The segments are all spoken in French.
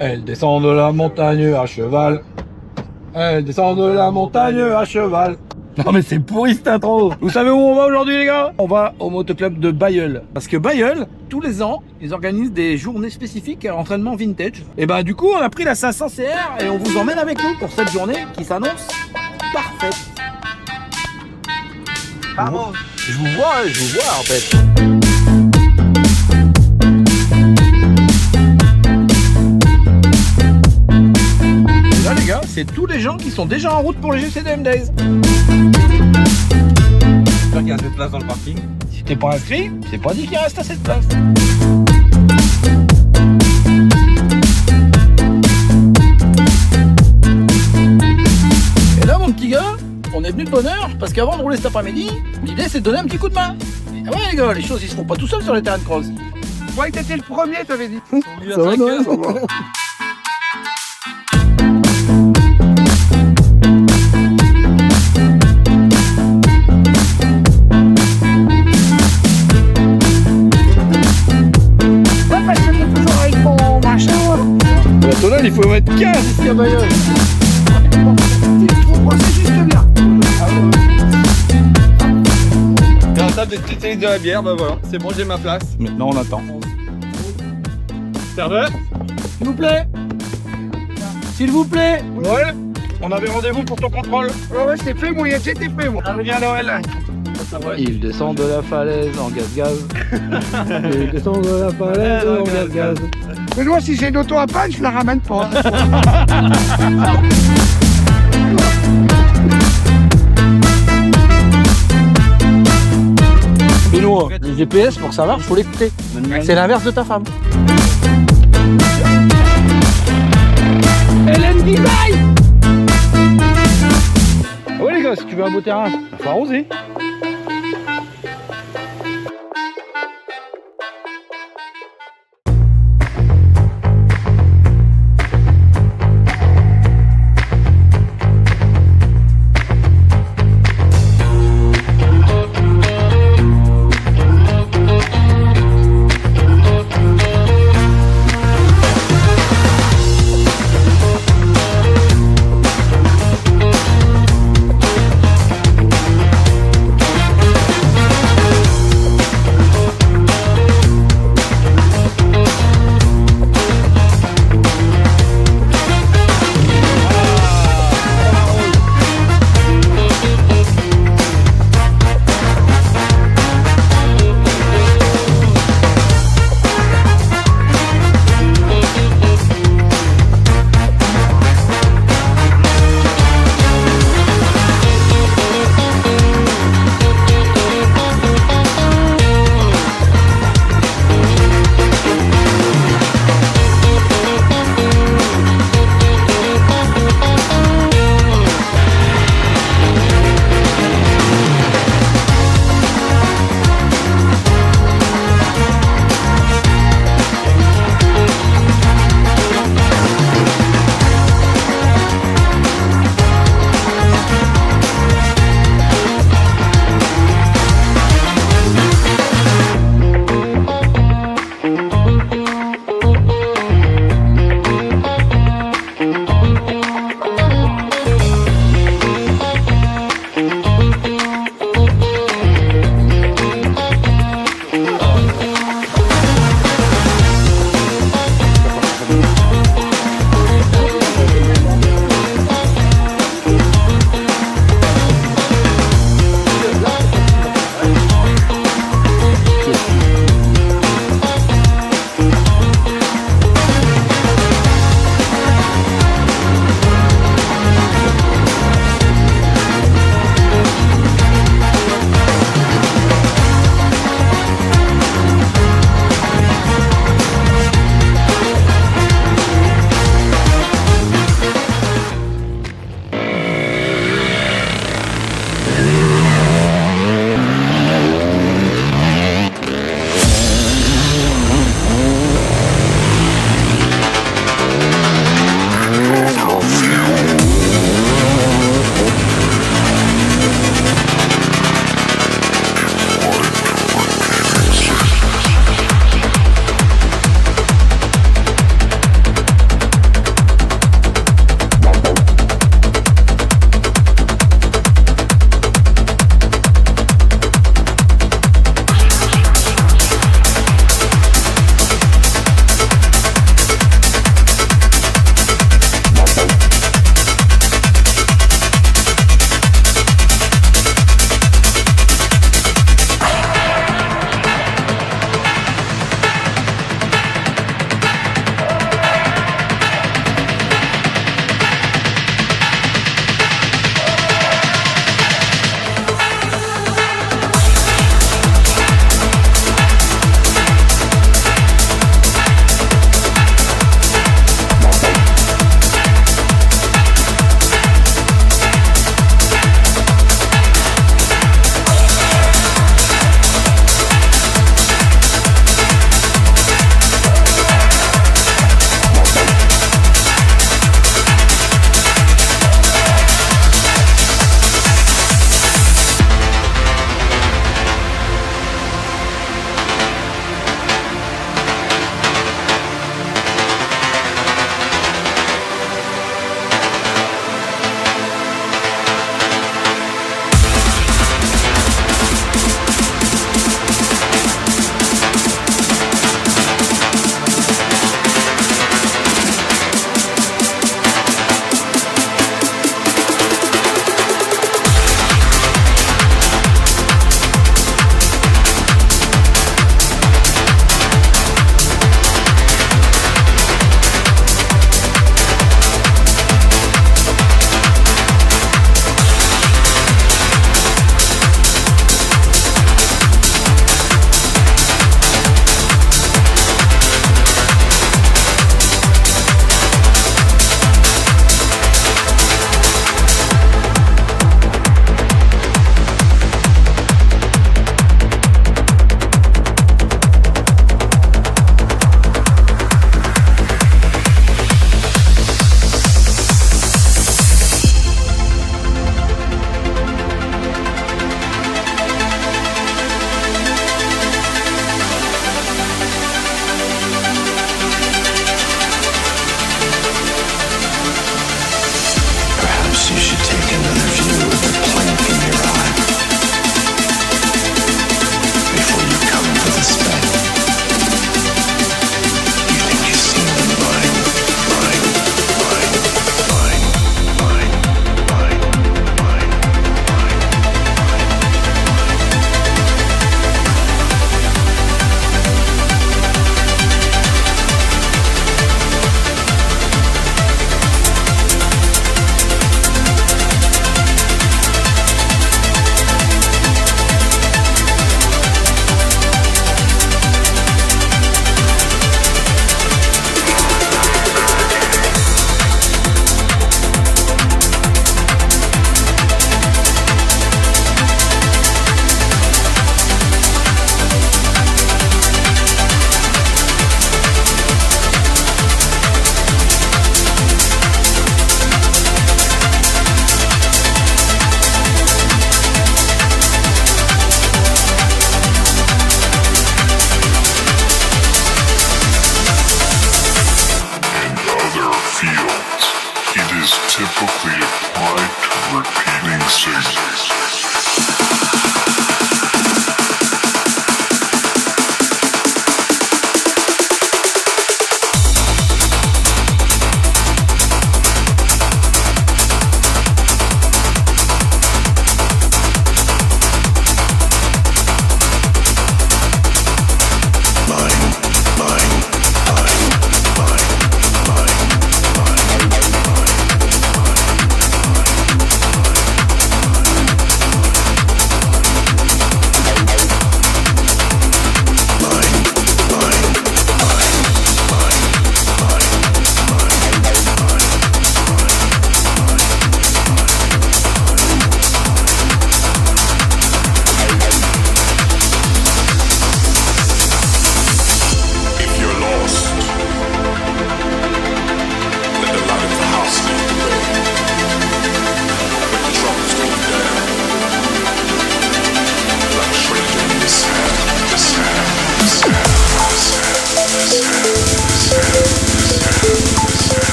Elle descend de la montagne à cheval. Elle descend de la montagne à cheval. Non mais c'est pourri cette intro. Vous savez où on va aujourd'hui les gars? On va au motoclub de Bailleul. Parce que Bailleul, tous les ans, ils organisent des journées spécifiques à l'entraînement vintage. Et bah du coup on a pris la 500 CR et on vous emmène avec nous pour cette journée qui s'annonce parfaite. Pardon. Je vous vois en fait. Là les gars, c'est tous les gens qui sont déjà en route pour les GCDM Days. J'espère qu'il y a assez de place dans le parking. Si t'es pas inscrit, c'est pas dit qu'il reste assez de place. Et là mon petit gars, on est venu de bonne heure parce qu'avant de rouler cet après-midi, l'idée c'est de donner un petit coup de main. Et ouais les gars, les choses ils se font pas tout seuls sur les terrains de cross. Je croyais que t'étais le premier, t'avais dit. Ça va, non, ça va. Là, il faut mettre 15 ici à Bailleul. C'est juste bien. J'ai un table de spécialiste de la bière, bah voilà, c'est bon, j'ai ma place. Maintenant, on attend. Serveur? S'il vous plaît. S'il vous plaît. Ouais. On avait rendez-vous pour ton contrôle. Ouais, c'est fait, moi, j'étais fait, moi. Viens Noël. Il descend de la falaise en gaz-gaz. Il descend de la falaise en gaz-gaz. Mais moi, si j'ai une auto à panne, je la ramène pas. Benoît, le GPS pour savoir, faut l'écouter. C'est l'inverse de ta femme. Hélène Design. Ouais les gars, si tu veux un beau terrain, faut arroser.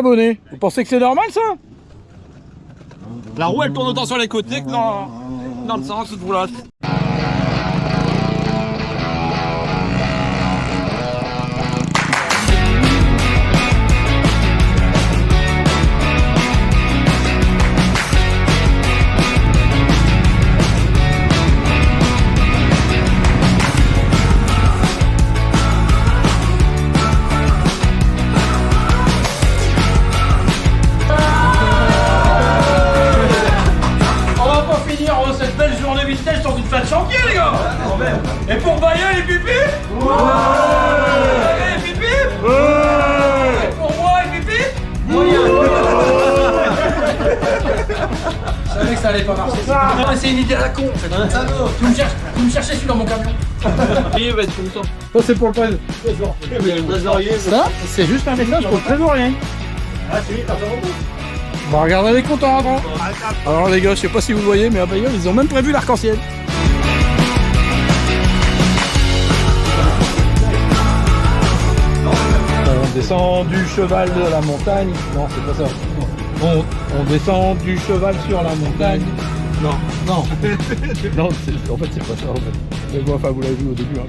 abonnés. Vous pensez que c'est normal ça? La roue elle tourne autant sur les côtés que dans le sens de roulage. Cette belle journée vintage sur une fin de chantier les gars. Et pour Bailleul et Pipi. Et Pipi. Et pour moi et Pipi. Je savais que ça allait pas marcher. C'est une idée à la con en fait. Vous me cherchez, je suis dans mon camion. Il va être content. Ça c'est pour le prêt. Ça c'est juste un message pour le trésorier. Ah c'est bah regardez les comptes en rentrant. Alors les gars, je sais pas si vous le voyez, mais à Bailleul, ils ont même prévu l'arc-en-ciel. On descend du cheval de la montagne. Non, c'est pas ça. On descend du cheval sur la montagne. Non. Non, en fait c'est pas ça en fait. Mais bon, enfin vous l'avez vu au début. Hein.